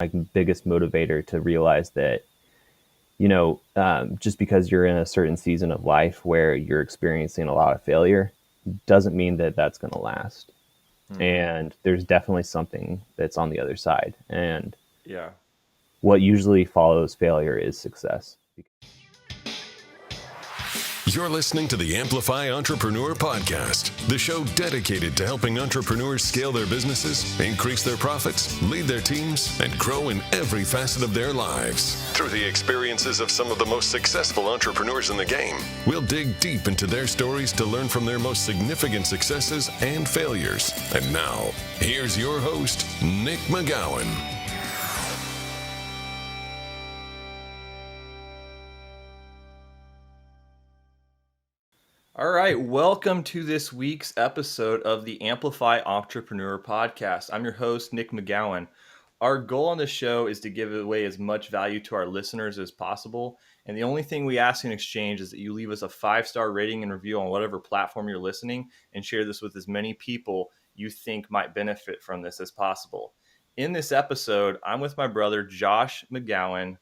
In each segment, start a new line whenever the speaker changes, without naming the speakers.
my biggest motivator to realize that, just because you're in a certain season of life where you're experiencing a lot of failure doesn't mean that that's going to last.
Hmm.
And there's definitely something that's on the other side. And
Yeah.
what usually follows failure is success.
You're listening to the Amplify Entrepreneur Podcast, the show dedicated to helping entrepreneurs scale their businesses, increase their profits, lead their teams, and grow in every facet of their lives. Through the experiences of some of the most successful entrepreneurs in the game, we'll dig deep into their stories to learn from their most significant successes and failures. And now, here's your host, Nick McGowan.
All right. Welcome to this week's episode of the Amplify Entrepreneur Podcast. I'm your host, Nick McGowan. Our goal on this show is to give away as much value to our listeners as possible. And the only thing we ask in exchange is that you leave us a 5-star rating and review on whatever platform you're listening and share this with as many people you think might benefit from this as possible. In this episode, I'm with my brother, Josh McGowan,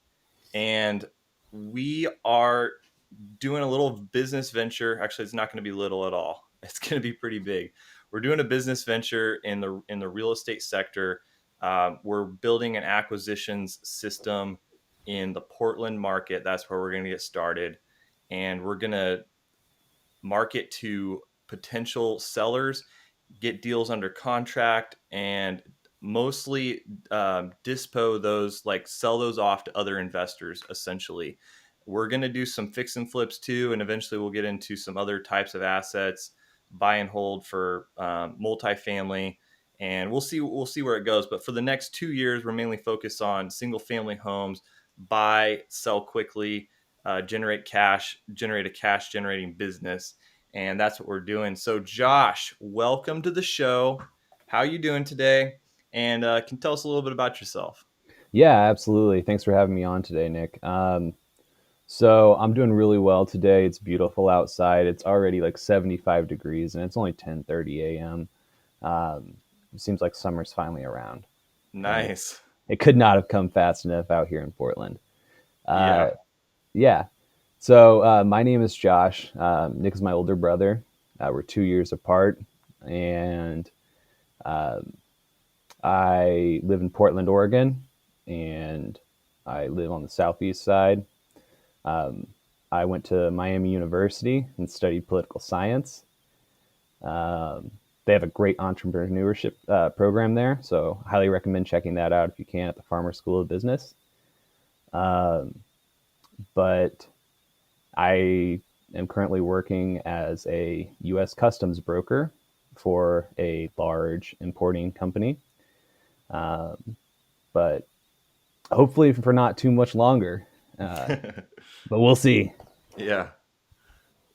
and we are doing a little business venture. Actually, it's not going to be little at all. It's going to be pretty big. We're doing a business venture in the real estate sector. We're building an acquisitions system in the Portland market. That's where we're going to get started, and we're going to market to potential sellers, get deals under contract, and mostly dispo those, like sell those off to other investors. Essentially, we're going to do some fix and flips too, and eventually we'll get into some other types of assets, buy and hold for multifamily, and we'll see where it goes. But for the next 2 years, we're mainly focused on single family homes, buy, sell quickly, generate a cash generating business, and that's what we're doing. So, Josh, welcome to the show. How are you doing today? And can you tell us a little bit about yourself?
Yeah, absolutely. Thanks for having me on today, Nick. So I'm doing really well today. It's beautiful outside. It's already like 75 degrees and it's only 10:30 a.m. It seems like summer's finally around. And
Nice.
it could not have come fast enough out here in Portland. Uh,
Yeah.
yeah. So my name is Josh. Nick is my older brother. We're 2 years apart. And I live in Portland, Oregon. And I live on the southeast side. Um, I went to Miami University and studied political science. Um, they have a great entrepreneurship program there, so I highly recommend checking that out if you can at the Farmer School of Business. Um, but I am currently working as a U.S. customs broker for a large importing company, um, but hopefully for not too much longer. Uh, but we'll see.
Yeah.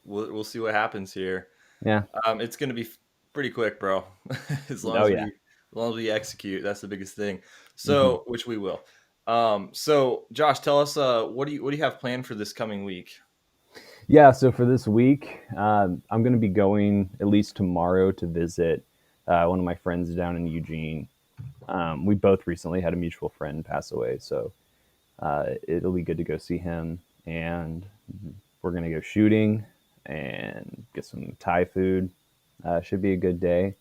We'll see what happens here.
Yeah.
It's gonna be pretty quick, bro. as long
Oh
as
yeah.
we as long as we execute, that's the biggest thing.
hmm
So, which we will. So Josh, tell us what do you have planned for this coming week?
Yeah, so for this week, I'm going to be going at least tomorrow to visit one of my friends down in Eugene. We both recently had a mutual friend pass away, so it'll be good to go see him. And we're going to go shooting and get some Thai food. Should be a good day.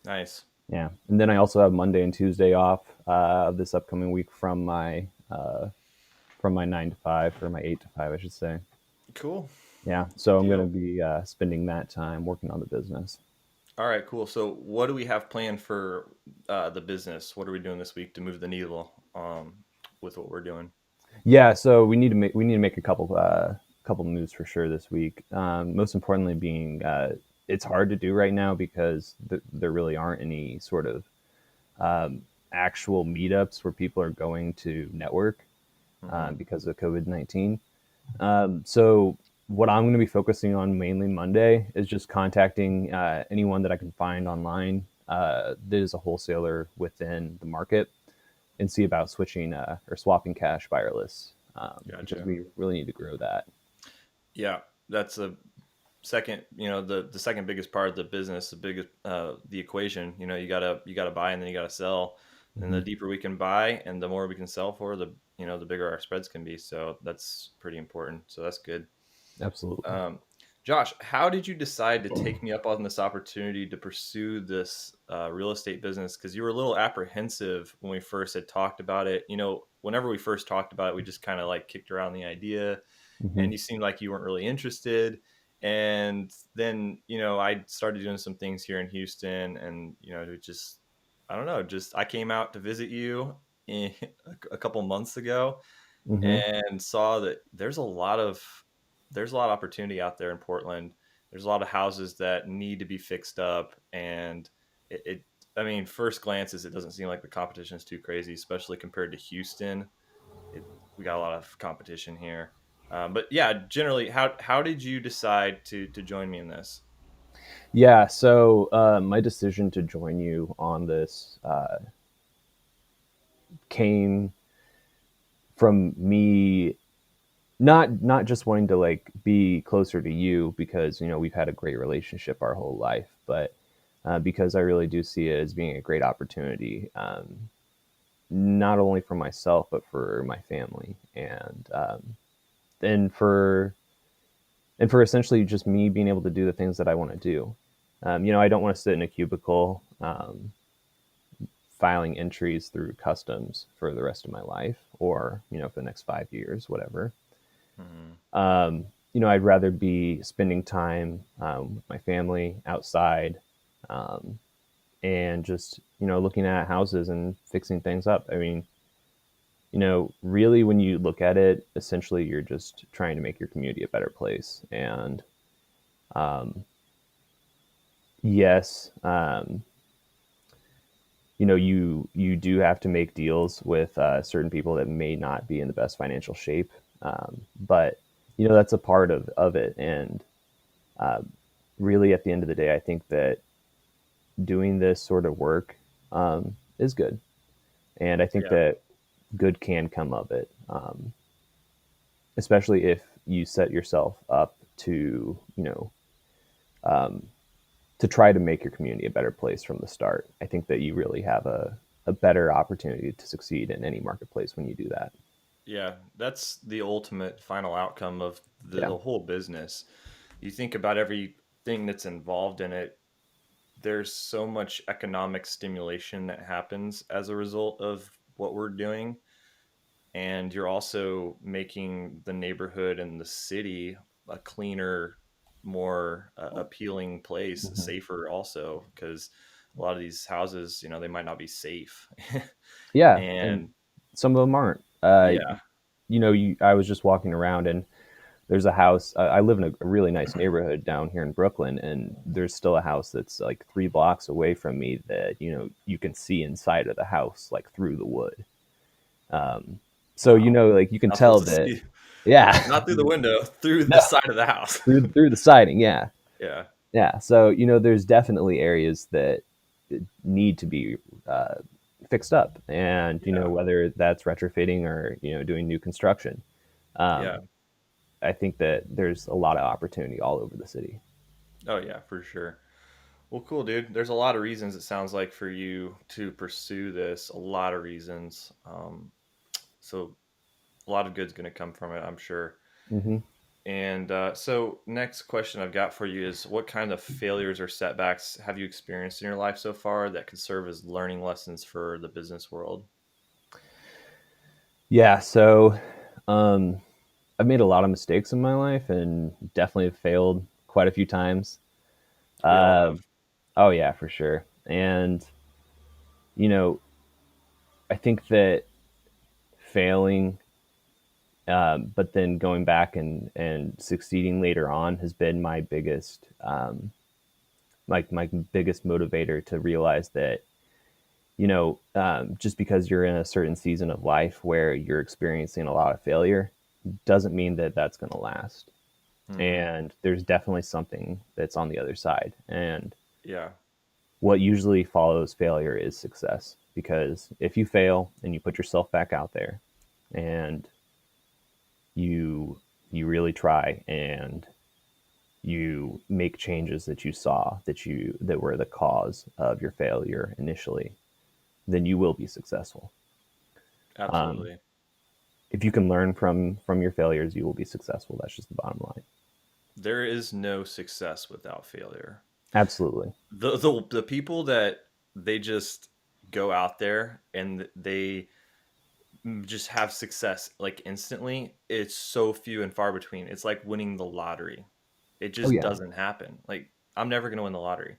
Nice.
Yeah, and then I also have Monday and Tuesday off this upcoming week from my 9 to 5, or my 8 to 5, I should say.
Cool.
Yeah, so
Good
I'm going to
deal.
be spending that time working on the business.
All right, cool. So, what do we have planned for the business? What are we doing this week to move the needle with what we're doing?
Yeah, so we need to make a couple moves for sure this week. Most importantly, being it's hard to do right now because there really aren't any sort of actual meetups where people are going to network
Hmm.
because of COVID-19. So what I'm going to be focusing on mainly Monday is just contacting anyone that I can find online that is a wholesaler within the market and see about switching or swapping cash wireless because
Gotcha.
we really need to grow that.
Yeah, that's a second. The second biggest part of the business, the equation. You gotta buy and then you gotta sell. And the deeper we can buy and the more we can sell for, the bigger our spreads can be. So that's pretty important. So that's good.
Absolutely.
Um, Josh, how did you decide to take me up on this opportunity to pursue this real estate business? Because you were a little apprehensive when we first had talked about it. Whenever we first talked about it, we just kind of like kicked around the idea,
Hmm.
and you seemed like you weren't really interested. And then, I started doing some things here in Houston, and it just, I don't know, just I came out to visit you in, a couple months ago,
Hmm.
and saw that there's a lot of opportunity out there in Portland. There's a lot of houses that need to be fixed up, and I mean, first glances, it doesn't seem like the competition is too crazy, especially compared to Houston. We got a lot of competition here, but yeah, generally, how did you decide to join me in this?
Yeah. So my decision to join you on this came from me not just wanting to like be closer to you because we've had a great relationship our whole life, but because I really do see it as being a great opportunity, not only for myself but for my family, and for essentially just me being able to do the things that I want to do. I don't want to sit in a cubicle filing entries through customs for the rest of my life, or for the next 5 years, whatever.
Hmm.
I'd rather be spending time with my family outside, um, and just looking at houses and fixing things up. I mean, really, when you look at it, essentially, you're just trying to make your community a better place. And yes, you do have to make deals with certain people that may not be in the best financial shape, but that's a part of it. And really, at the end of the day, I think that doing this sort of work is good, and I think
Yeah,
that good can come of it, especially if you set yourself up to to try to make your community a better place from the start. I think that you really have a better opportunity to succeed in any marketplace when you do that.
yeah, that's the ultimate final outcome of the,
Yeah.
the whole business. You think about everything that's involved in it. There's so much economic stimulation that happens as a result of what we're doing, and you're also making the neighborhood and the city a cleaner, more appealing place,
Hmm.
safer also, because a lot of these houses, they might not be safe.
Yeah, and
And
some of them aren't.
yeah.
I was just walking around, and there's a house. I live in a really nice neighborhood down here in Brooklyn, and there's still a house that's like 3 blocks away from me that you can see inside of the house, like through the wood. So
Wow.
like you can
Not supposed
tell
to
that.
see.
Yeah.
Not through the window, through the
No,
side of the house.
through the siding. Yeah,
Yeah.
yeah. So there's definitely areas that need to be uh, fixed up, and
Yeah.
whether that's retrofitting or doing new construction.
Yeah.
Um, I think that there's a lot of opportunity all over the city.
Oh yeah, for sure. Well, cool, dude. There's a lot of reasons it sounds like for you to pursue this. A lot of reasons. So a lot of good's going to come from it, I'm sure.
Hmm.
And so, next question I've got for you is, what kind of failures or setbacks have you experienced in your life so far that could serve as learning lessons for the business world?
Yeah. So um, I've made a lot of mistakes in my life, and definitely have failed quite a few times.
We all have.
Um, oh yeah, for sure. And you know, I think that failing, but then going back and succeeding later on has been my biggest my biggest motivator to realize that just because you're in a certain season of life where you're experiencing a lot of failure doesn't mean that that's going to last.
Hmm.
And there's definitely something that's on the other side. And
Yeah.
what usually follows failure is success, because if you fail and you put yourself back out there and you really try and you make changes that you saw that were the cause of your failure initially, then you will be successful. Um,
Absolutely.
if you can learn from your failures, you will be successful. That's just the bottom line.
There is no success without failure.
Absolutely.
The people that they just go out there and they just have success like instantly, it's so few and far between. It's like winning the lottery. It
Oh
just
yeah.
doesn't happen. Like I'm never going to win the lottery,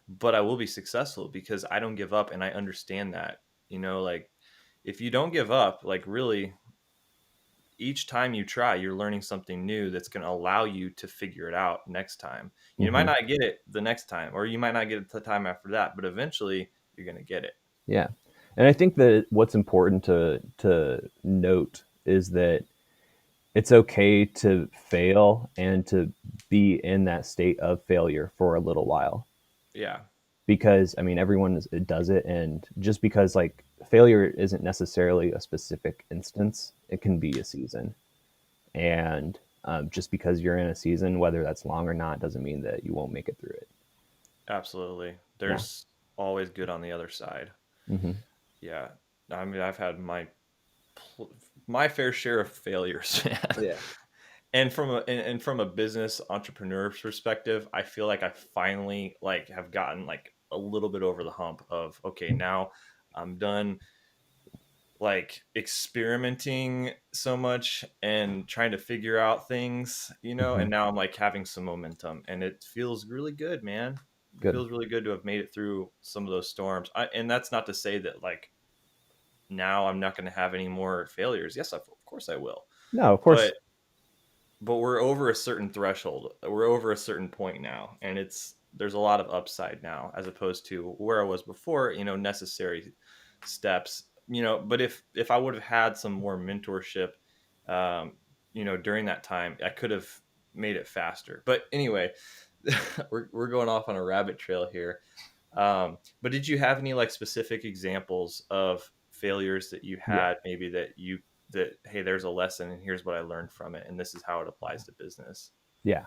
but I will be successful because I don't give up and I understand that. Like if you don't give up, like really each time you try, you're learning something new that's going to allow you to figure it out next time. You might
Hmm.
not get it the next time, or you might not get it the time after that, but eventually you're going to get it.
Yeah. And I think that what's important to note is that it's okay to fail and to be in that state of failure for a little while,
Yeah.
because I mean does it, and just because like failure isn't necessarily a specific instance, it can be a season. And just because you're in a season, whether that's long or not, doesn't mean that you won't make it through it.
Absolutely.
Yeah.
There's always good on the other side.
Hmm.
Yeah. I mean, I've had my fair share of failures, man.
Yeah.
And from a business entrepreneur perspective, I feel like I finally like have gotten like a little bit over the hump of okay, now I'm done like experimenting so much and trying to figure out things,
Hmm.
and now I'm like having some momentum and it feels really good, man. It
Good.
feels really good to have made it through some of those storms. And that's not to say that like now I'm not going to have any more failures. Yes, of course I will.
No, of course.
But we're over a certain threshold. We're over a certain point now, and there's a lot of upside now as opposed to where I was before. Necessary steps. But if I would have had some more mentorship, um, during that time, I could have made it faster. But anyway, we're going off on a rabbit trail here. But did you have any like specific examples of failures that you
Yeah.
had, maybe that hey, there's a lesson and here's what I learned from it and this is how it applies to business?
Yeah.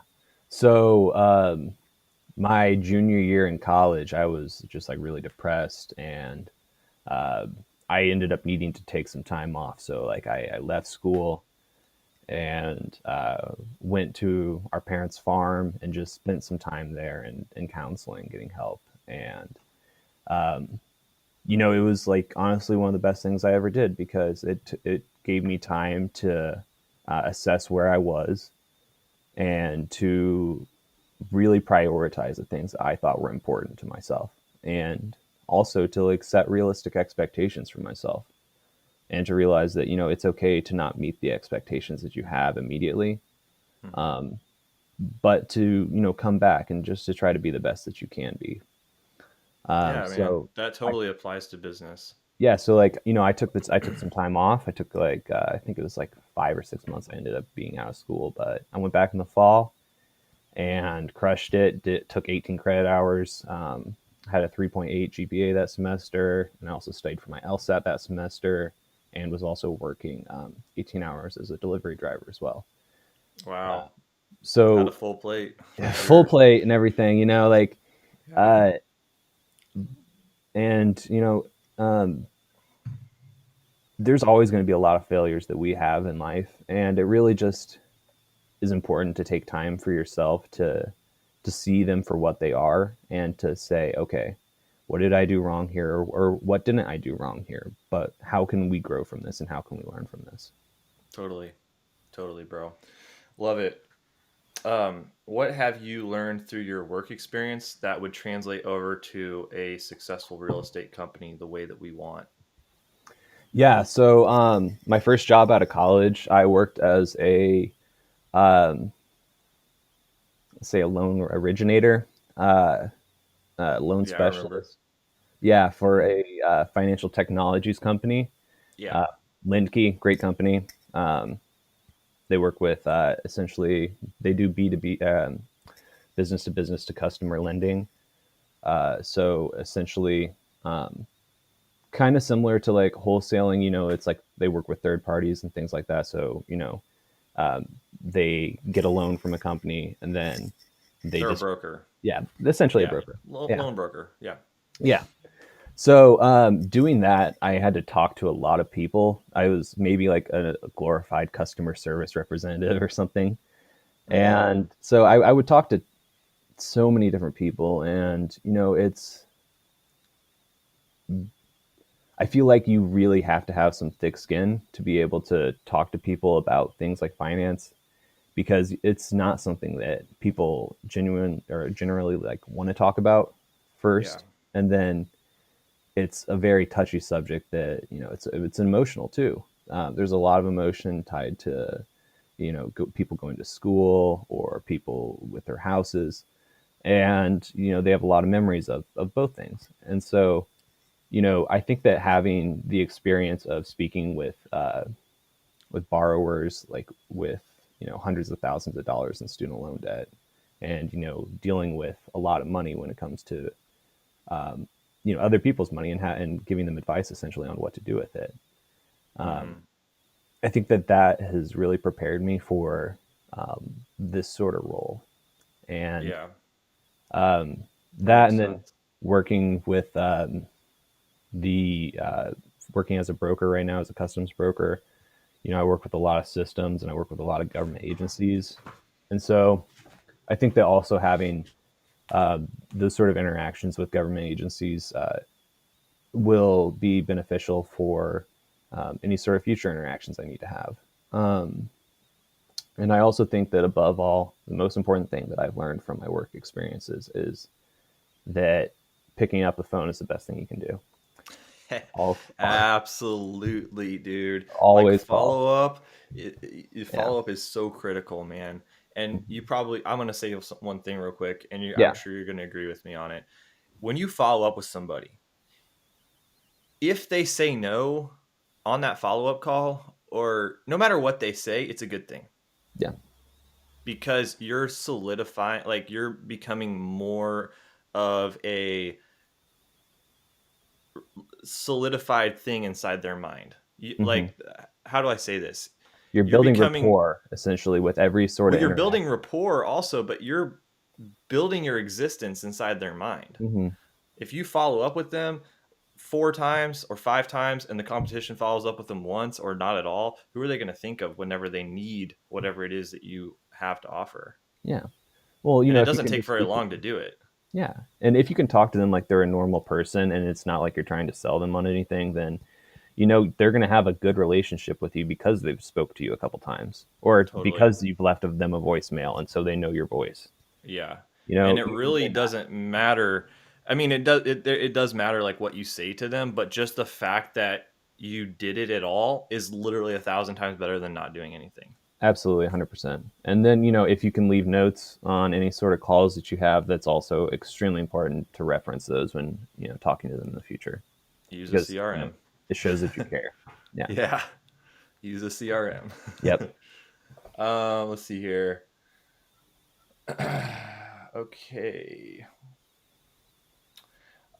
So my junior year in college, I was just like really depressed, and uh, I ended up needing to take some time off. So like I left school and went to our parents' farm and just spent some time there and counseling, getting help. And it was like honestly one of the best things I ever did, because it gave me time to assess where I was and to really prioritize the things that I thought were important to myself, and also to like set realistic expectations for myself, and to realize that it's okay to not meet the expectations that you have immediately,
Hmm.
but to come back and just to try to be the best that you can be.
Yeah, man,
So
that
I
totally applies to business.
Yeah, so like I took some time off. I took like I think it was like 5 or 6 months. I ended up being out of school, but I went back in the fall and crushed it. Took 18 credit hours. Had a 3.8 GPA that semester, and I also studied for my LSAT that semester, and was also working 18 hours as a delivery driver as well.
Wow. Had a
So
full plate for
full
sure.
plate and everything, like,
Yeah.
uh, and there's always going to be a lot of failures that we have in life, and it really just is important to take time for yourself to see them for what they are, and to say, okay, what did I do wrong here, or what didn't I do wrong here, but how can we grow from this and how can we learn from this?
Totally. Totally, bro. Love it. What have you learned through your work experience that would translate over to a successful real estate company the way that we want?
Yeah, so my first job out of college, I worked as a um, say a loan originator, uh, loan
Yeah, I remember.
specialist. Yeah, for
Mhm.
a financial technologies company.
Yeah.
uh, Lindkey, great company. They work with essentially, they do B2B, business to business to customer lending. So essentially, kind of similar to like wholesaling. It's like they work with third parties and things like that. So they get a loan from a company, and then they
They're a
just,
broker.
yeah, essentially a
Yeah.
broker. Yeah,
Loan broker. Yeah.
yeah. So doing that, I had to talk to a lot of people. I was maybe like a glorified customer service representative or something.
Mm-hmm.
And so I would talk to so many different people. And, I feel like you really have to have some thick skin to be able to talk to people about things like finance, because it's not something that people genuine or generally like want to talk about
Yeah.
first. And then it's a very touchy subject that, it's emotional too. There's a lot of emotion tied to, people going to school or people with their houses, and they have a lot of memories of both things. And so, I think that having the experience of speaking with borrowers, like with hundreds of thousands of dollars in student loan debt, and dealing with a lot of money when it comes to other people's money, and giving them advice essentially on what to do with it.
Mm-hmm.
I think that has really prepared me for this sort of role, and
Yeah. That
that,
makes
and then
sense.
working with the working as a broker right now, as a customs broker. I work with a lot of systems, and I work with a lot of government agencies, and so I think that also having those sort of interactions with government agencies will be beneficial for any sort of future interactions I need to have. And I also think that above all, the most important thing that I've learned from my work experiences is that picking up the phone is the best thing you can do. All,
Absolutely, dude. Like
always call.
follow up,
Yeah.
follow up is so critical, man. And you probably, I'm gonna say one thing real quick, and I'm
Yeah.
sure you're gonna agree with me on it. When you follow up with somebody, if they say no on that follow up call, or no matter what they say, it's a good thing
Yeah.
because you're solidifying, like you're becoming more of a solidified thing inside their mind.
Hmm.
Like, how do I say this?
You're
You're
building
becoming,
rapport essentially with every sort
well,
of
you're building
interaction.
rapport also, but you're building your existence inside their mind.
Hmm.
If you follow up with them 4 times or 5 times and the competition follows up with them once or not at all, who are they going to think of whenever they need whatever it is that you have to offer?
Yeah. Well,
And it
if you
doesn't
can
take
just
very
speak to
long to
them.
do it.
Yeah. And if you can talk to them like they're a normal person, and it's not like you're trying to sell them on anything, then they're going to have a good relationship with you because they've spoke to you a couple times, or
Totally.
because you've left them a voicemail, and so they know your voice.
Yeah. And it
Even
really
in that.
doesn't matter. I mean, it does matter like what you say to them, but just the fact that you did it at all is literally 1,000 times better than not doing anything.
Absolutely, 100%. And then, if you can leave notes on any sort of calls that you have, that's also extremely important to reference those when, talking to them in the future,
Use a
because,
CRM.
it shows that you care. Yeah.
Yeah. Use a CRM.
Yep.
Let's see here. Okay.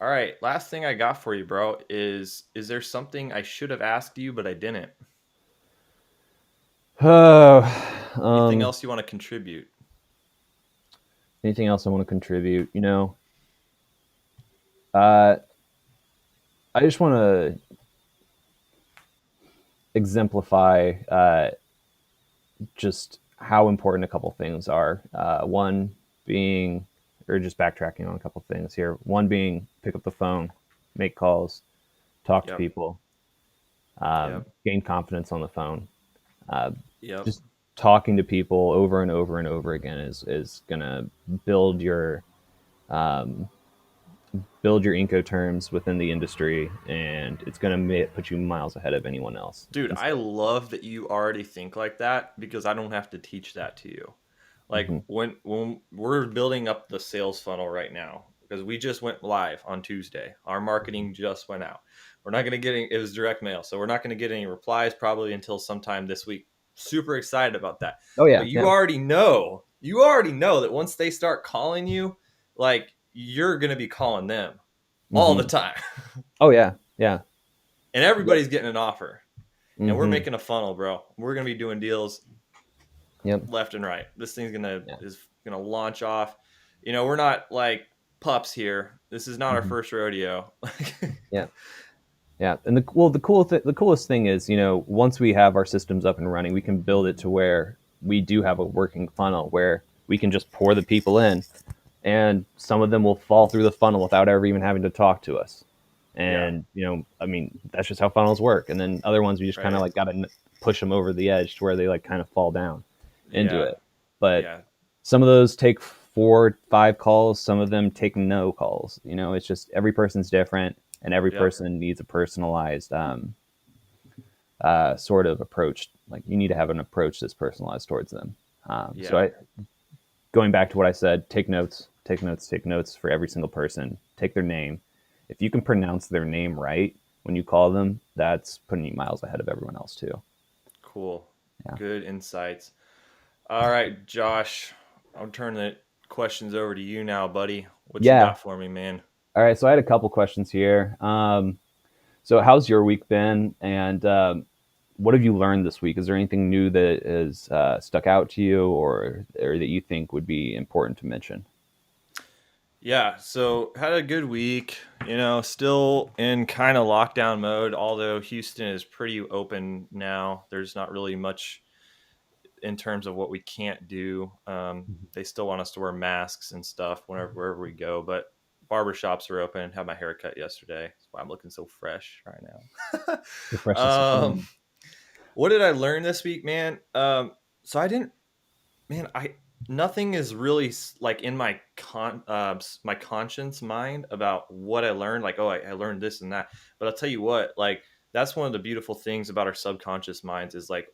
All right. Last thing I got for you, bro, is there something I should have asked you but I didn't?
Oh,
Anything else you want to contribute?
anything else I want to contribute? Uh, I just want to exemplify just how important a couple things are. One being, or just backtracking on a couple things here. One being pick up the phone, make calls, talk to
Yep.
people,
Yep.
gain confidence on the phone. Uh,
Yep.
just talking to people over and over and over again is gonna build your build your Incoterms within the industry, and it's gonna put you miles ahead of anyone else.
Dude,
And
I
so,
love that you already think like that because I don't have to teach that to you. Like
mhm.
when we're building up the sales funnel right now because we just went live on Tuesday. Our marketing just went out. We're not going to get any, it was direct mail, so we're not going to get any replies probably until sometime this week. Super excited about that.
Oh yeah,
But
yeah.
you already know that once they start calling you, like you're going to be calling them all the
Hmm.
time.
Oh yeah, yeah.
And
Yep.
everybody's getting an offer. And we're
Hmm.
making a funnel, bro. We're going to be doing deals
Yep.
left and right. This thing's
Yeah.
gonna launch off. We're not like pups here. This is not our
Mhm.
first rodeo.
Yeah. Yeah, and the coolest thing is, once we have our systems up and running, we can build it to where we do have a working funnel where we can just pour the people in, and some of them will fall through the funnel without ever even having to talk to us.
Yeah,
And I mean, that's just how funnels work. And then other ones we just kind of
right.
like got to push them over the edge to where they like kind of fall down into
Yeah,
it. But
yeah,
some of those take 4, 5 calls. Some of them take no calls. It's just every person's different, and every
yep,
person needs a personalized sort of approach. Like you need to have an approach that's personalized towards them. So
yeah.
going back to what I said, take notes, take notes, take notes for every single person. Take their name. If you can pronounce their name right when you call them, that's putting you miles ahead of everyone else too.
Cool.
Yeah.
Good insights. All right, Josh, I'll turn the questions over to you now, buddy. What you
Yeah.
got for me, man?
All right. So I had a couple questions here. So how's your week been? And what have you learned this week? Is there anything new that has stuck out to you, or that you think would be important to mention?
Yeah, so had a good week, still in kind of lockdown mode, although Houston is pretty open now. There's not really much in terms of what we can't do. They still want us to wear masks and stuff wherever we go, but barbershops are open. Had my hair cut yesterday. That's why I'm looking so fresh right now.
You're fresh as a pin.
What did I learn this week, man? So I didn't, man. I Nothing is really like in my my conscience mind about what I learned. Like, oh, I learned this and that. But I'll tell you what, like that's one of the beautiful things about our subconscious minds is like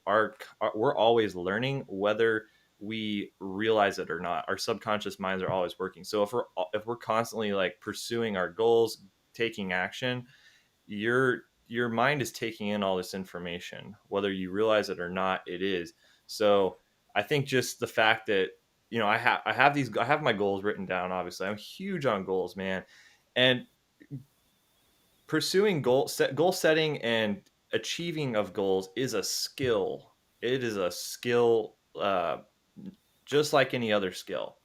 we're always learning whether we realize it or not. Our subconscious minds are always working. So if we're constantly like pursuing our goals, taking action, your mind is taking in all this information whether you realize it or not. It is. So I think just the fact that I have my goals written down. Obviously I'm huge on goals, man. And pursuing goal setting and achieving of goals is a skill. It is a skill, just like any other skill.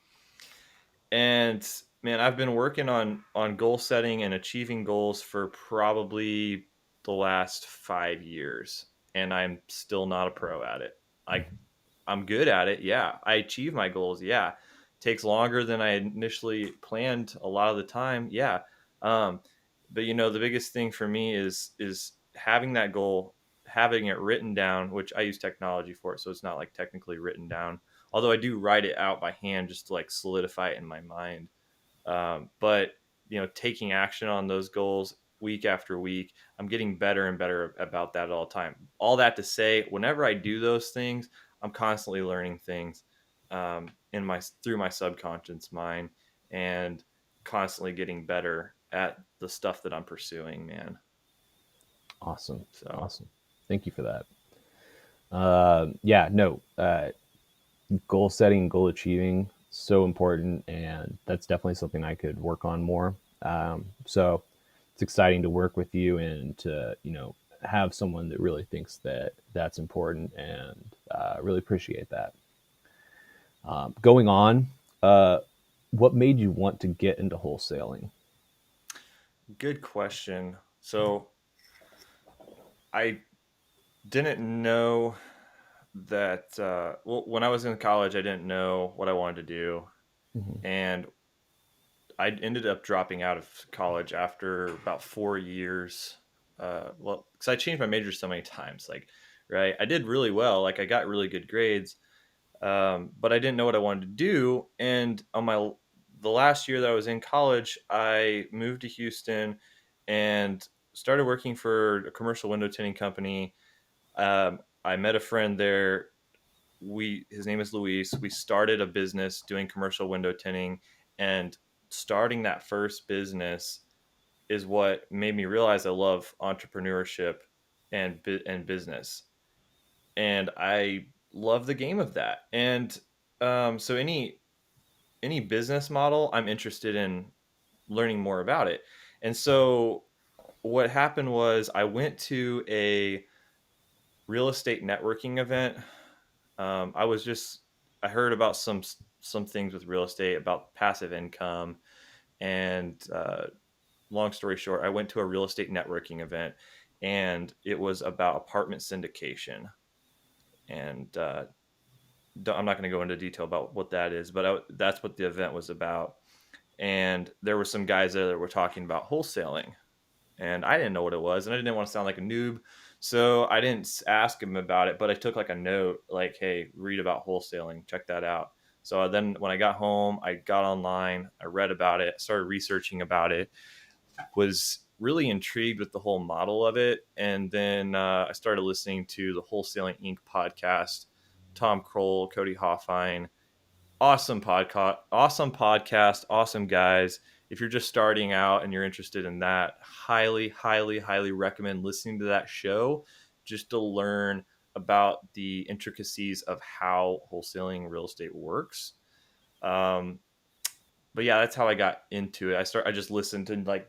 And man, I've been working on goal setting and achieving goals for probably the last 5 years, and I'm still not a pro at it. I'm good at it. Yeah, I achieve my goals. Yeah, takes longer than I initially planned a lot of the time. Yeah, um, but the biggest thing for me is having that goal, having it written down, which I use technology for it, so it's not like technically written down. Although I do write it out by hand just to like solidify it in my mind. But taking action on those goals week after week, I'm getting better and better about that all the time. All that to say, whenever I do those things, I'm constantly learning things in my through my subconscious mind and constantly getting better at the stuff that I'm pursuing, man.
Awesome.
So
Awesome. Thank you for that. Yeah, no, goal setting, goal achieving, so important. And that's definitely something I could work on more. So it's exciting to work with you and to, have someone that really thinks that that's important, and really appreciate that. Going on, uh, what made you want to get into wholesaling?
good question. So I didn't know that well, when I was in college, I didn't know what I wanted to do,
Mhm.
and I ended up dropping out of college after about 4 years. Well, because I changed my major so many times, like, right, I did really well, like I got really good grades, but I didn't know what I wanted to do. And on the last year that I was in college, I moved to Houston and started working for a commercial window tinting company. I met a friend there. His name is Luis. We started a business doing commercial window tinting, and starting that first business is what made me realize I love entrepreneurship and business, and I love the game of that. And so any business model, I'm interested in learning more about it. And so what happened was I went to a real estate networking event. I was just I heard about some things with real estate about passive income, And long story short, I went to a real estate networking event, and it was about apartment syndication. And I'm not going to go into detail about what that is, but that's what the event was about. And there were some guys there that were talking about wholesaling, and I didn't know what it was, and I didn't want to sound like a noob, so I didn't ask him about it. But I took like a note, like, "Hey, read about wholesaling. Check that out." So then, when I got home, I got online, I read about it, started researching about it, was really intrigued with the whole model of it, and then I started listening to the Wholesaling Inc. podcast. Tom Kroll, Cody Hoffine, awesome podcast, awesome guys. If you're just starting out and you're interested in that, highly recommend listening to that show just to learn about the intricacies of how wholesaling real estate works. um, but yeah, that's how I got into it. I just listened to like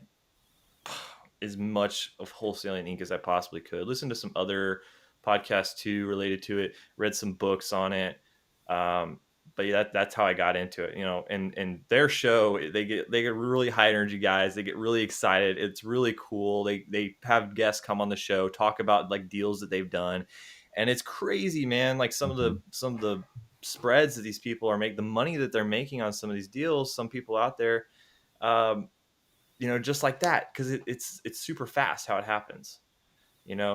as much of Wholesaling Inc. as I possibly could. Listen to some other podcasts too related to it. Read some books on it. Um, but yeah, that's how I got into it. And their show, they get really high energy guys. They get really excited. It's really cool. They have guests come on the show, talk about like deals that they've done, and it's crazy, man. Like some of the spreads that these people are making, the money that they're making on some of these deals. Some people out there. Um, just like that, because it's super fast how it happens.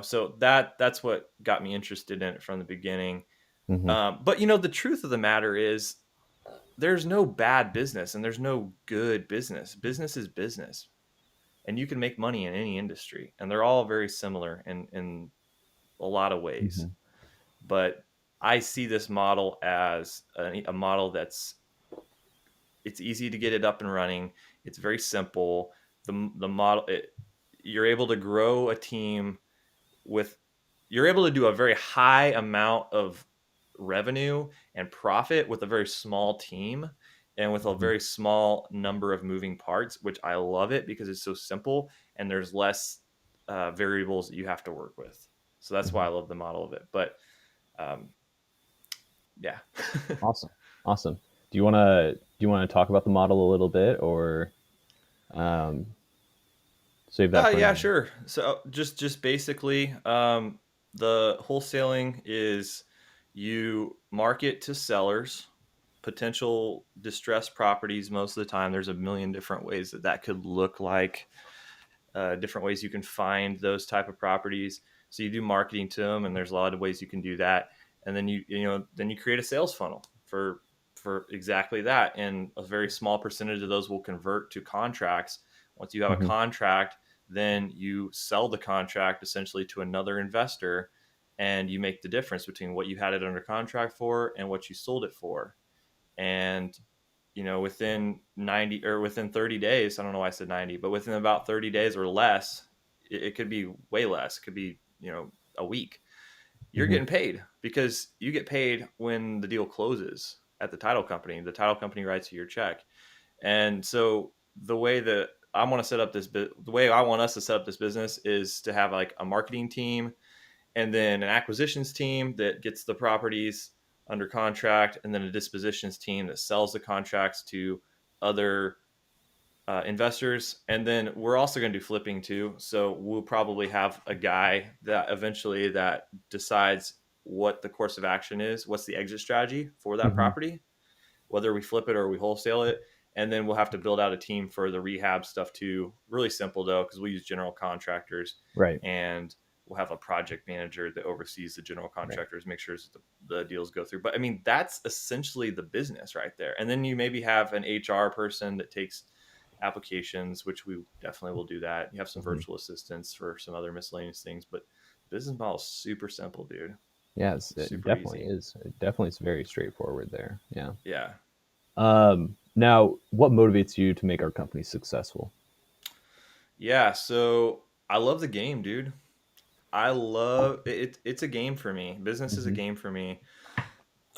So that's what got me interested in it from the beginning.
Mm-hmm.
But the truth of the matter is, there's no bad business and there's no good business. Business is business, and you can make money in any industry, and they're all very similar in a lot of ways.
Mm-hmm.
But I see this model as a model it's easy to get it up and running. It's very simple. The model, you're able to grow a team with, you're able to do a very high amount of revenue and profit with a very small team and with a
Mm-hmm.
very small number of moving parts, which I love it because it's so simple and there's less variables that you have to work with. So that's
Mm-hmm.
why I love the model of it. But um, yeah.
Awesome. Awesome. Do you want to talk about the model a little bit, or um, save that for
Yeah,
now?
sure. So just basically, the wholesaling is, you market to sellers, potential distressed properties. Most of the time, there's a million different ways that could look like, different ways you can find those type of properties. So you do marketing to them, and there's a lot of ways you can do that. And then you create a sales funnel for exactly that, and a very small percentage of those will convert to contracts. Once you have a
Mm-hmm.
contract, then you sell the contract essentially to another investor, and you make the difference between what you had it under contract for and what you sold it for. And within 90 or within 30 days, I don't know why I said 90, but within about 30 days or less, it could be way less, it could be a week, you're
Mm-hmm.
getting paid, because you get paid when the deal closes at the title company writes you your check. And so the way that I want to set up the way I want us to set up this business is to have like a marketing team, and then an acquisitions team that gets the properties under contract, and then a dispositions team that sells the contracts to other investors. And then we're also going to do flipping too. So we'll probably have a guy that eventually that decides what the course of action is, what's the exit strategy for that
Mm-hmm.
property, whether we flip it or we wholesale it. And then we'll have to build out a team for the rehab stuff too. Really simple though, because we use general contractors,
Right.
and we'll have a project manager that oversees the general
Right.
contractors, make sure the deals go through. But I mean, that's essentially the business right there. And then you maybe have an HR person that takes applications, which we definitely will do that. You have some
Mm-hmm.
virtual assistants for some other miscellaneous things, but business model is super simple, dude.
Yes, it
Super
definitely
easy.
is. It definitely is very straightforward there. Yeah.
Yeah.
Now, what motivates you to make our company successful?
Yeah. So I love the game, dude. I love it. It's a game for me. Business is a
Mm-hmm.
game for me.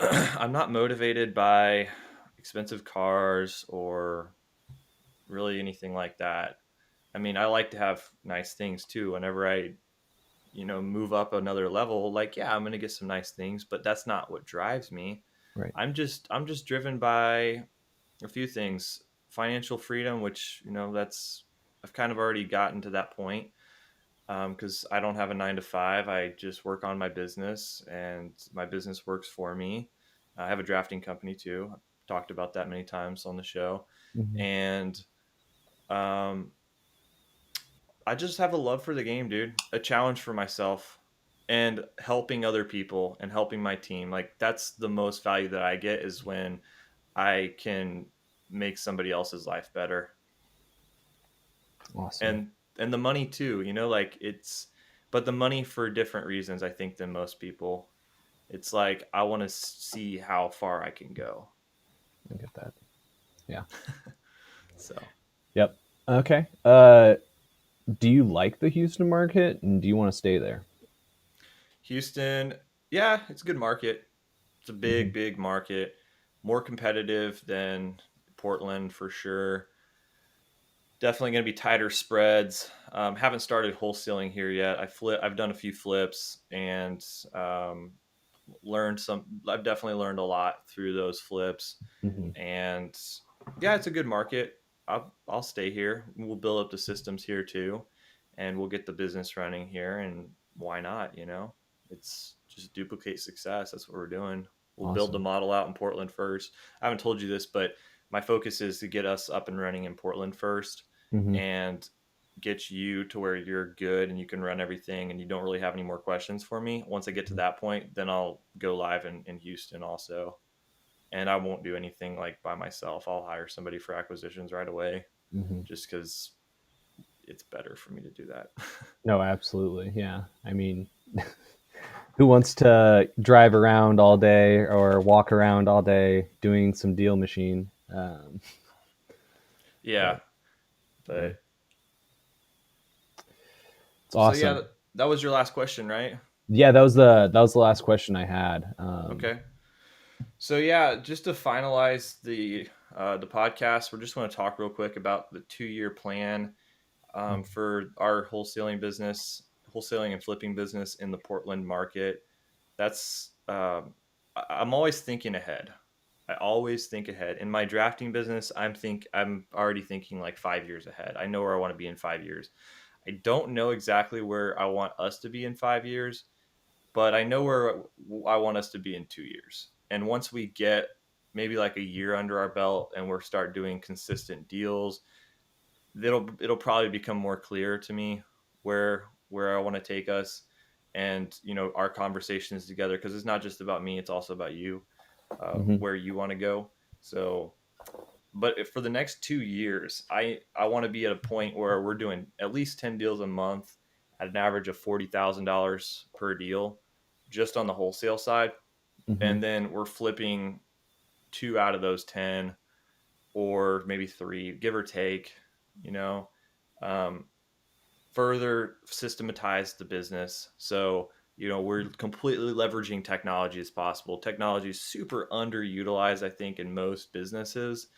I'm not motivated by expensive cars or really anything like that. I mean, I like to have nice things too. Whenever I, move up another level, like, yeah, I'm going to get some nice things, but that's not what drives me.
Right.
I'm just driven by a few things. financial freedom, which, I've kind of already gotten to that point, because I don't have a 9 to 5. I just work on my business, and my business works for me. I have a drafting company too. I've talked about that many times on the show.
Mhm.
And um, I just have a love for the game, dude. A challenge for myself and helping other people and helping my team. Like, that's the most value that I get, is when I can make somebody else's life better.
Awesome.
And the money too, like, but the money for different reasons, I think, than most people. It's like, I want to see how far I can go.
I get that. Yeah.
So,
Yep. Okay. Do you like the Houston market, and do you want to stay there?
Houston, yeah, it's a good market. It's a
Hmm.
big market, more competitive than Portland for sure. Definitely going to be tighter spreads. Haven't started wholesaling here yet. I've done a few flips, and um, learned some. I've definitely learned a lot through those flips,
Hmm.
and yeah, it's a good market. I'll stay here. We'll build up the systems here too, and we'll get the business running here. And why not? It's just duplicate success. That's what we're doing. We'll build the
Awesome.
model out in Portland first. I haven't told you this, but my focus is to get us up and running in Portland first,
Hmm.
and get you to where you're good and you can run everything and you don't really have any more questions for me. Once I get to that point, then I'll go live in Houston also. And I won't do anything like by myself. I'll hire somebody for acquisitions right away,
Hmm.
just because it's better for me to do that.
No, absolutely. Yeah. I mean, who wants to drive around all day or walk around all day doing some deal machine?
Yeah.
But yeah,
But
it's
so, yeah,
awesome.
that was your last question, right?
Yeah, that was the last question I had.
Okay. So, yeah, just to finalize the podcast, we're just going to talk real quick about the 2-year plan, for our wholesaling and flipping business in the Portland market. That's I'm always thinking ahead. I always think ahead. In my drafting business, I'm already thinking like 5 years ahead. I know where I want to be in 5 years. I don't know exactly where I want us to be in 5 years, but I know where I want us to be in 2 years. And once we get maybe like a year under our belt and we're start doing consistent deals, it'll probably become more clear to me where I want to take us, and our conversations together, because it's not just about me, it's also about you,
Mhm.
where you want to go. So, but for the next 2 years, I want to be at a point where we're doing at least 10 deals a month at an average of $40,000 per deal, just on the wholesale side,
Mhm.
and then we're flipping two out of those 10, or maybe three, give or take, you know. Um, Further systematize the business. So, we're completely leveraging technology as possible. Technology is super underutilized, I think, in most businesses.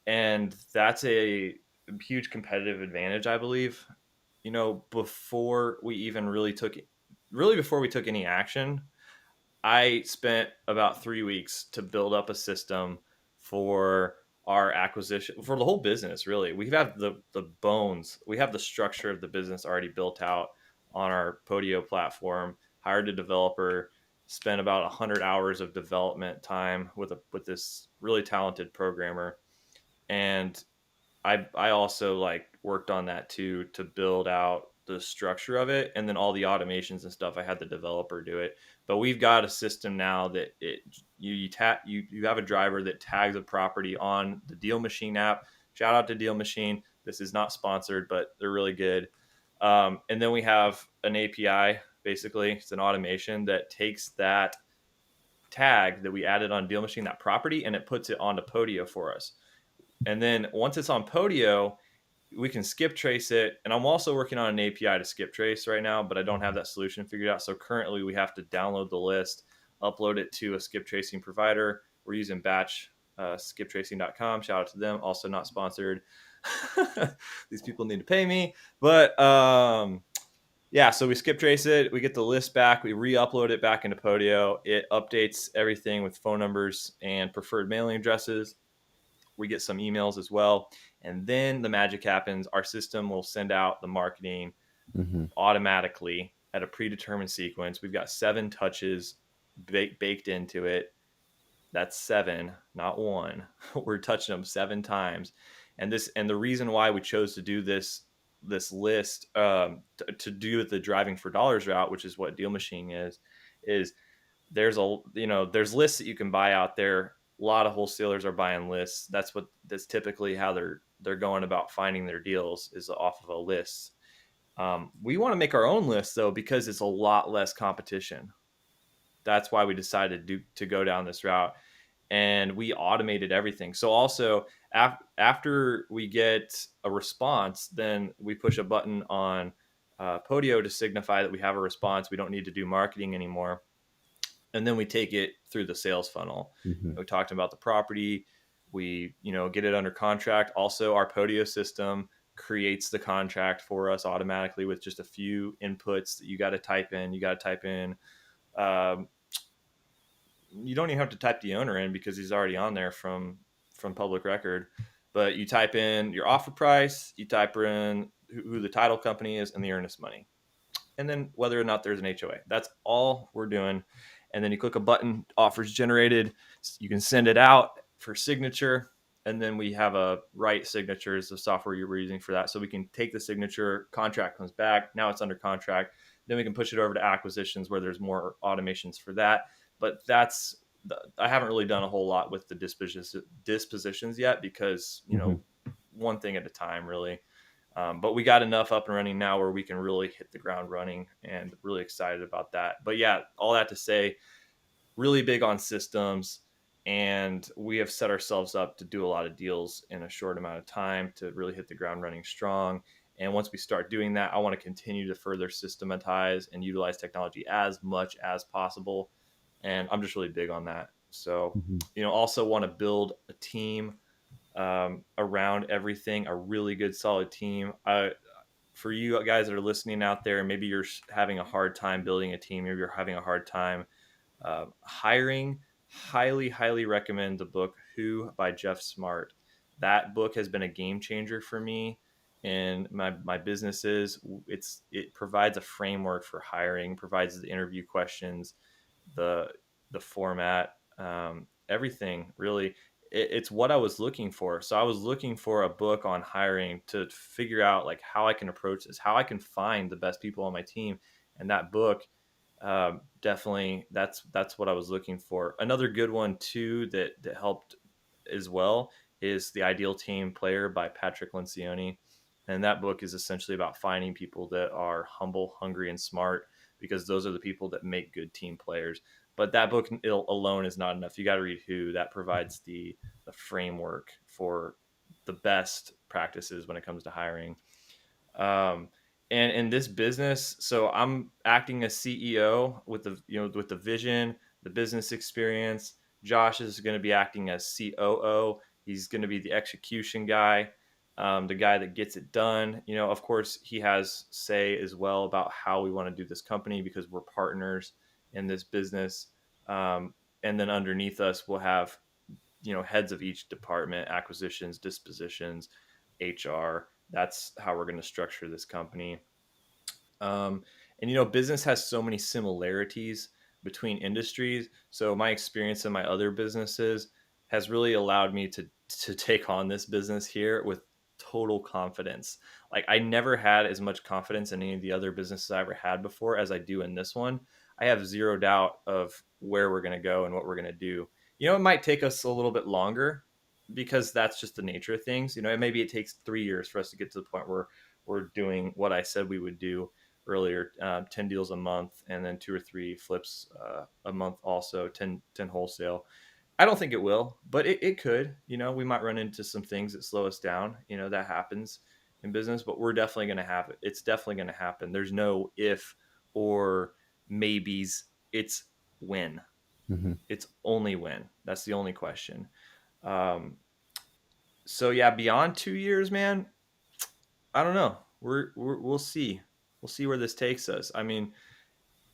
And that's a huge competitive advantage, I believe. Before we even before we took any action, I spent about 3 weeks to build up a system for our acquisition, for the whole business. Really, we have the bones, we have the structure of the business already built out on our Podio platform. Hired a developer, spent about 100 hours of development time with this really talented programmer, and I also like worked on that too, to build out the structure of it, and then all the automations and stuff. I had the developer do it, but we've got a system now that you have a driver that tags a property on the Deal Machine app. Shout out to Deal Machine. This is not sponsored, but they're really good. And then we have an API. Basically, it's an automation that takes that tag that we added on Deal Machine, that property, and it puts it onto Podio for us. And then once it's on Podio, we can skip trace it. And I'm also working on an API to skip trace right now, but I don't have that solution figured out. So currently we have to download the list, upload it to a skip tracing provider. We're using batch, skiptracing.com. Shout out to them. Also not sponsored. These people need to pay me. But yeah, so we skip trace it. We get the list back. We re-upload it back into Podio. It updates everything with phone numbers and preferred mailing addresses. we get some emails as well. And then the magic happens. Our system will send out the marketing
Mm-hmm.
automatically at a predetermined sequence. We've got 7 touches baked into it. That's 7, not 1. We're touching them 7 times. And the reason why we chose to do this list, to do the driving for dollars route, which is what Deal Machine is there's lists that you can buy out there. A lot of wholesalers are buying lists. That's typically how they're going about finding their deals, is off of a list. We want to make our own list though, because it's a lot less competition. That's why we decided to go down this route, and we automated everything. So also after we get a response, then we push a button on Podio to signify that we have a response. We don't need to do marketing anymore, and then we take it through the sales funnel.
Mm-hmm.
We talked about the property. We get it under contract. Also, our Podio system creates the contract for us automatically with just a few inputs that you got to type in. You got to type in. You don't even have to type the owner in because he's already on there from public record. But you type in your offer price. You type in who the title company is and the earnest money, and then whether or not there's an HOA. That's all we're doing. And then you click a button, offers generated. You can send it out for signature. And then we have a Write Signatures, the software you were using for that. So we can take the signature, contract comes back. Now it's under contract. Then we can push it over to acquisitions where there's more automations for that. But I haven't really done a whole lot with the dispositions yet because,
Mm-hmm.
one thing at a time, really. But we got enough up and running now where we can really hit the ground running, and really excited about that. But yeah, all that to say, really big on systems, and we have set ourselves up to do a lot of deals in a short amount of time to really hit the ground running strong. And once we start doing that, I want to continue to further systematize and utilize technology as much as possible. And I'm just really big on that. So,
Mm-hmm.
also want to build a team around everything, a really good, solid team. For you guys that are listening out there, maybe you're having a hard time building a team, maybe you're having a hard time hiring, highly, highly recommend the book Who by Jeff Smart. That book has been a game changer for me in my businesses. It provides a framework for hiring, provides the interview questions, the format, everything really. It's what I was looking for. So I was looking for a book on hiring to figure out like how I can approach this, how I can find the best people on my team. And that book, definitely, that's what I was looking for. Another good one too that helped as well is The Ideal Team Player by Patrick Lencioni. And that book is essentially about finding people that are humble, hungry, and smart, because those are the people that make good team players. But that book alone is not enough. You got to read Who. That provides the framework for the best practices when it comes to hiring. Um, and in this business, so I'm acting as CEO with the vision, the business experience. Josh is going to be acting as COO. He's going to be the execution guy, the guy that gets it done. Of course, he has say as well about how we want to do this company because we're partners in this business. And then underneath us, we'll have heads of each department: acquisitions, dispositions, HR. That's how we're going to structure this company. um, and business has so many similarities between industries. So my experience in my other businesses has really allowed me to take on this business here with total confidence. Like, I never had as much confidence in any of the other businesses I ever had before as I do in this one. I have zero doubt of where we're going to go and what we're going to do. It might take us a little bit longer because that's just the nature of things. Maybe it takes 3 years for us to get to the point where we're doing what I said we would do earlier, 10 deals a month, and then 2 or 3 flips a month, also 10 wholesale. I don't think it will, but it could. We might run into some things that slow us down. That happens in business, but we're definitely going to have it. It's definitely going to happen. There's no if or maybes. It's when.
Mm-hmm.
It's only when. That's the only question. Um, so yeah, beyond 2 years, man, I don't know. We'll see. We'll see where this takes us. I mean,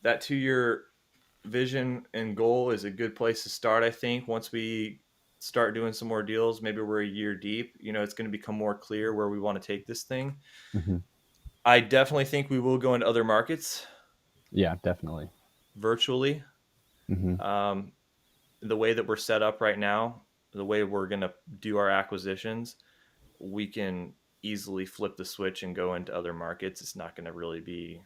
that 2 year vision and goal is a good place to start. I think once we start doing some more deals. Maybe we're a year deep. It's going to become more clear where we want to take this thing.
Hmm.
I definitely think we will go into other markets
Yeah, definitely.
virtually.
Hmm.
Um, the way that we're set up right now, the way we're going to do our acquisitions, we can easily flip the switch and go into other markets. It's not going to really be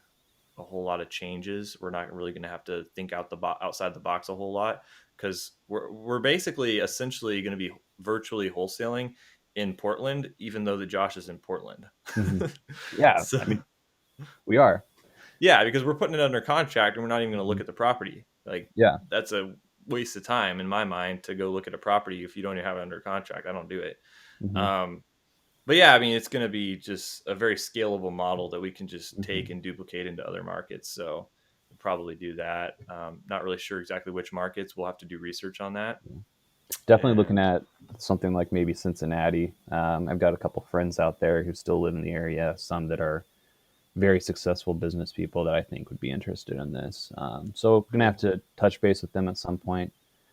a whole lot of changes. We're not really going to have to think outside the box a whole lot, because we're basically essentially going to be virtually wholesaling in Portland, even though the Josh is in Portland.
Hmm. Yeah,
So
I mean, we are.
yeah, because we're putting it under contract and we're not even going to
Hmm.
look at the property. Like,
Yeah.
that's a waste of time in my mind to go look at a property if you don't even have it under contract. I don't do it.
Hmm.
Um, but yeah, I mean, it's going to be just a very scalable model that we can just take
Hmm.
and duplicate into other markets. So we'll probably do that. Not really sure exactly which markets. We'll have to do research on that.
Definitely looking
And
at something like maybe Cincinnati. I've got a couple friends out there who still live in the area, some that are very successful business people that I think would be interested in this. So we're gonna have
cool.
to touch base with them at some point.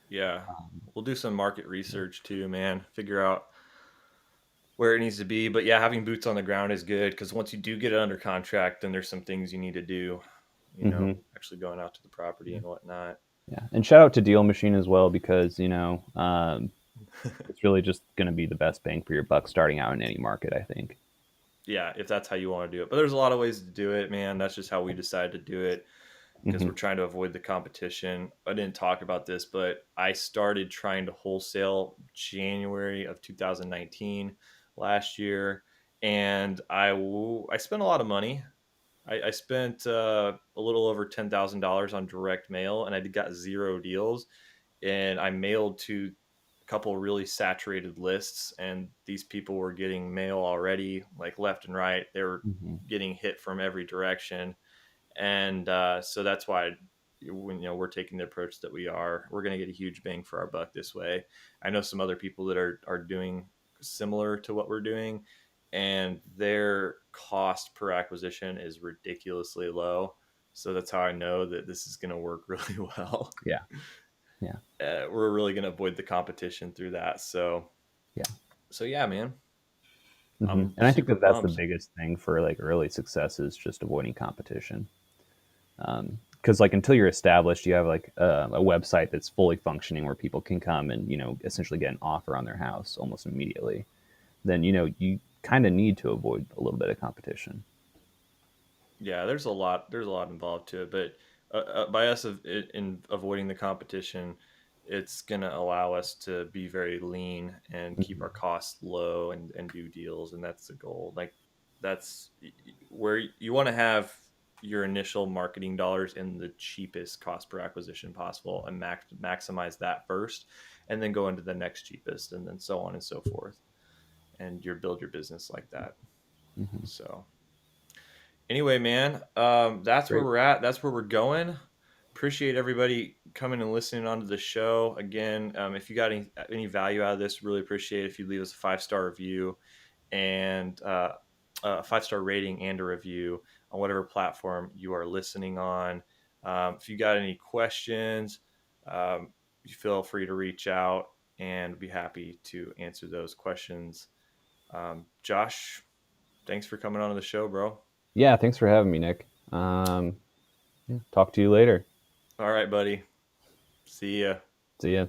Yeah.
Um,
We'll do some market
yeah.
research too, man. Figure out where it needs to be. But yeah, having boots on the ground is good, because once you do get it under contract, then there's some things you need to do,
Hmm.
actually going out to the property and whatnot.
Yeah, and shout out to Deal Machine as well because it's really just going to be the best bang for your buck starting out in any market. I think.
Yeah, if that's how you want to do it. But there's a lot of ways to do it, man. That's just how we decided to do it, because
Hmm.
we're trying to avoid the competition. I didn't talk about this, but I started trying to wholesale January of 2019 last year, and I spent a lot of money. I spent a little over $10,000 on direct mail, and I got zero deals. And I mailed to a couple really saturated lists, and these people were getting mail already, like left and right. They were
Hmm.
getting hit from every direction, and so that's why when we're taking the approach that we are, we're going to get a huge bang for our buck this way. I know some other people that are doing similar to what we're doing, and their cost per acquisition is ridiculously low. So that's how I know that this is going to work really well.
Yeah, yeah,
We're really going to avoid the competition through that.
yeah.
So yeah, man,
Hmm.
I'm
And I think
super
that that's the
pumped.
biggest thing for like early success is just avoiding competition. Because like until you're established, you have like a website that's fully functioning where people can come and essentially get an offer on their house almost immediately. Then you kind of need to avoid a little bit of competition.
Yeah, there's a lot involved to it, but by us in avoiding the competition, it's gonna allow us to be very lean and keep our
Hmm.
costs low, and do deals, and that's the goal. Like, that's where you want to have your initial marketing dollars in the cheapest cost per acquisition possible, and maximize that first, and then go into the next cheapest, and then so on and so forth, and you build your business like that.
Hmm.
So anyway, man, that's where
Great.
we're at. That's where we're going. Appreciate everybody coming and listening onto the show. Again, if you got any value out of this, really appreciate it if you leave us a 5-star review, and a 5-star rating and a review on whatever platform you are listening on. If you got any questions, you feel free to reach out, and be happy to answer those questions. Josh, thanks for coming on to the show, bro.
Yeah, thanks for having me, Nick. Yeah, talk to you later.
All right, buddy. See ya.
See ya.